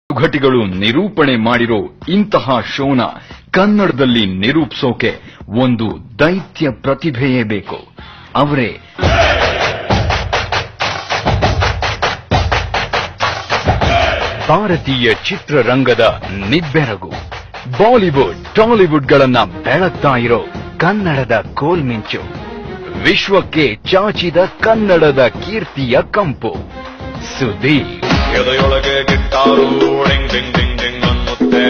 ಘಟಿಗಳು ನಿರೂಪಣೆ ಮಾಡಿರೋ ಇಂತಹ ಶೋನ ಕನ್ನಡದಲ್ಲಿ ನಿರೂಪಿಸೋಕೆ ಒಂದು ದೈತ್ಯ ಪ್ರತಿಭೆಯೇ ಬೇಕು. ಅವರೇ ಭಾರತೀಯ ಚಿತ್ರರಂಗದ ನಿಬ್ಬೆರಗು, ಬಾಲಿವುಡ್ ಟಾಲಿವುಡ್ಗಳನ್ನ ಬೆಳಗ್ತಾ ಇರೋ ಕನ್ನಡದ ಕೋಲ್ಮಿಂಚು, ವಿಶ್ವಕ್ಕೆ ಚಾಚಿದ ಕನ್ನಡದ ಕೀರ್ತಿಯ ಕಂಪು ಸುದೀಪ್. ಎದೆಯೊಳಗೆ guitar ding ding ding ding ಅನ್ನುತ್ತೆ,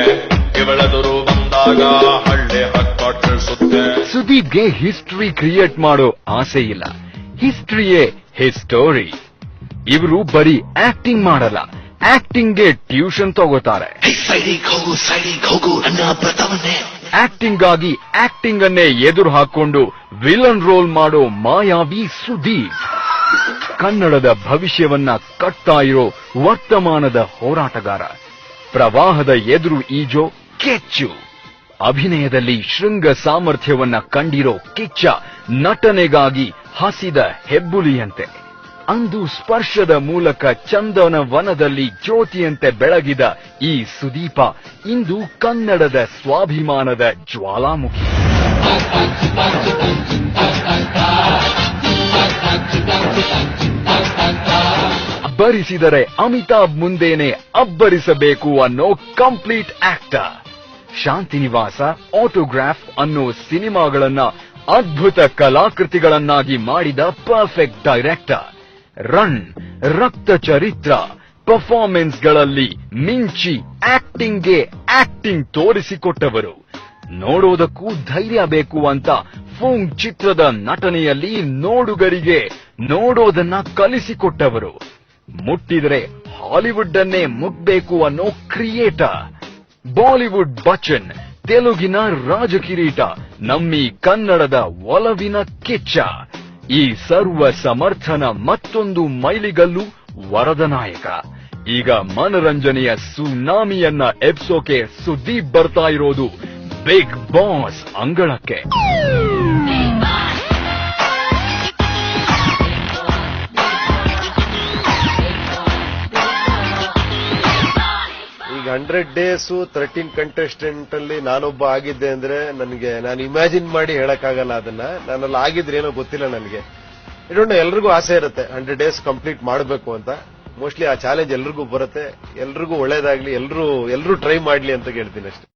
ಇವಳೆದುರು ಬಂದಾಗ ಹಳ್ಳಿ ಹಕ್ಕಾಟಿಸುತ್ತೆ. ಸುದೀಪ್ಗೆ ಹಿಸ್ಟರಿ ಕ್ರಿಯೇಟ್ ಮಾಡೋ ಆಸೆ ಇಲ್ಲ, ಹಿಸ್ಟರಿಯೇ ಹಿಸ್ಟೋರಿ. ಇವರು ಬರೀ ಆಕ್ಟಿಂಗ್ ಮಾಡಲ್ಲ, ಆಕ್ಟಿಂಗ್ಗೆ ಟ್ಯೂಷನ್ ತಗೋತಾರೆ. ಆಕ್ಟಿಂಗ್ ಆಗಿ ಆಕ್ಟಿಂಗ್ ಅನ್ನೇ ಎದುರು ಹಾಕೊಂಡು ವಿಲನ್ ರೋಲ್ ಮಾಡೋ ಮಾಯಾವಿ ಸುದೀಪ್. ಕನ್ನಡದ ಭವಿಷ್ಯವನ್ನ ಕಟ್ತಾ ಇರೋ ವರ್ತಮಾನದ ಹೋರಾಟಗಾರ, ಪ್ರವಾಹದ ಎದುರು ಈಜೋ ಕೆಚ್ಚು, ಅಭಿನಯದಲ್ಲಿ ಶೃಂಗ ಸಾಮರ್ಥ್ಯವನ್ನ ಕಂಡಿರೋ ಕಿಚ್ಚ, ನಟನೆಗಾಗಿ ಹಸಿದ ಹೆಬ್ಬುಲಿಯಂತೆ. ಅಂದು ಸ್ಪರ್ಶದ ಮೂಲಕ ಚಂದನ ವನದಲ್ಲಿ ಜ್ಯೋತಿಯಂತೆ ಬೆಳಗಿದ ಈ ಸುದೀಪ ಇಂದು ಕನ್ನಡದ ಸ್ವಾಭಿಮಾನದ ಜ್ವಾಲಾಮುಖಿ. ಅಬ್ಬರಿಸಿದರೆ ಅಮಿತಾಬ್ ಮುಂದೇನೆ ಅಬ್ಬರಿಸಬೇಕು ಅನ್ನೋ ಕಂಪ್ಲೀಟ್ ಆಕ್ಟರ್. ಶಾಂತಿನಿವಾಸ, ಆಟೋಗ್ರಾಫ್ ಅನ್ನೋ ಸಿನಿಮಾಗಳನ್ನ ಅದ್ಭುತ ಕಲಾಕೃತಿಗಳನ್ನಾಗಿ ಮಾಡಿದ ಪರ್ಫೆಕ್ಟ್ ಡೈರೆಕ್ಟರ್. ರನ್, ರಕ್ತ ಚರಿತ್ರ, ಪರ್ಫಾರ್ಮೆನ್ಸ್ಗಳಲ್ಲಿ ಮಿಂಚಿ ಆಕ್ಟಿಂಗ್ಗೆ ಆಕ್ಟಿಂಗ್ ತೋರಿಸಿಕೊಟ್ಟವರು. ನೋಡೋದಕ್ಕೂ ಧೈರ್ಯ ಬೇಕು ಅಂತ ಫೂಂಗ್ ಚಿತ್ರದ ನಟನೆಯಲ್ಲಿ ನೋಡುಗರಿಗೆ ನೋಡೋದನ್ನ ಕಲಿಸಿಕೊಟ್ಟವರು. ಮುಟ್ಟಿದರೆ ಹಾಲಿವುಡ್ ಅನ್ನೇ ಮುಗ್ಬೇಕು ಅನ್ನೋ ಕ್ರಿಯೇಟರ್. ಬಾಲಿವುಡ್ ಬಚ್ಚನ್, ತೆಲುಗಿನ ರಾಜಕಿರೀಟ, ನಮ್ಮಿ ಕನ್ನಡದ ಒಲವಿನ ಕಿಚ್ಚ. ಈ ಸರ್ವ ಸಮರ್ಥನ ಮತ್ತೊಂದು ಮೈಲಿಗಲ್ಲು ವರದನಾಯಕ. ಈಗ ಮನರಂಜನೆಯ ಸುನಾಮಿಯನ್ನ ಎಬ್ಸೋಕೆ ಸುದೀಪ್ ಬರ್ತಾ ಇರೋದು ಬಿಗ್ ಬಾಸ್ ಅಂಗಳಕ್ಕೆ. ಈಗ 100 ಡೇಸ್ 13 ಕಂಟೆಸ್ಟೆಂಟ್ ಅಲ್ಲಿ ನಾನೊಬ್ಬ ಆಗಿದ್ದೆ ಅಂದ್ರೆ ನಾನು ಇಮ್ಯಾಜಿನ್ ಮಾಡಿ ಹೇಳಕ್ಕಾಗಲ್ಲ. ಅದನ್ನ ನಾನಲ್ಲಿ ಆಗಿದ್ರೆ ಏನೋ ಗೊತ್ತಿಲ್ಲ ನನಗೆ. ಇದೊಂದು ಎಲ್ರಿಗೂ ಆಸೆ ಇರುತ್ತೆ 100 ಡೇಸ್ ಕಂಪ್ಲೀಟ್ ಮಾಡಬೇಕು ಅಂತ. ಮೋಸ್ಟ್ಲಿ ಆ ಚಾಲೆಂಜ್ ಎಲ್ರಿಗೂ ಬರುತ್ತೆ. ಎಲ್ರಿಗೂ ಒಳ್ಳೇದಾಗ್ಲಿ, ಎಲ್ರೂ ಟ್ರೈ ಮಾಡ್ಲಿ ಅಂತ ಹೇಳ್ತೀನಿ ಅಷ್ಟೇ.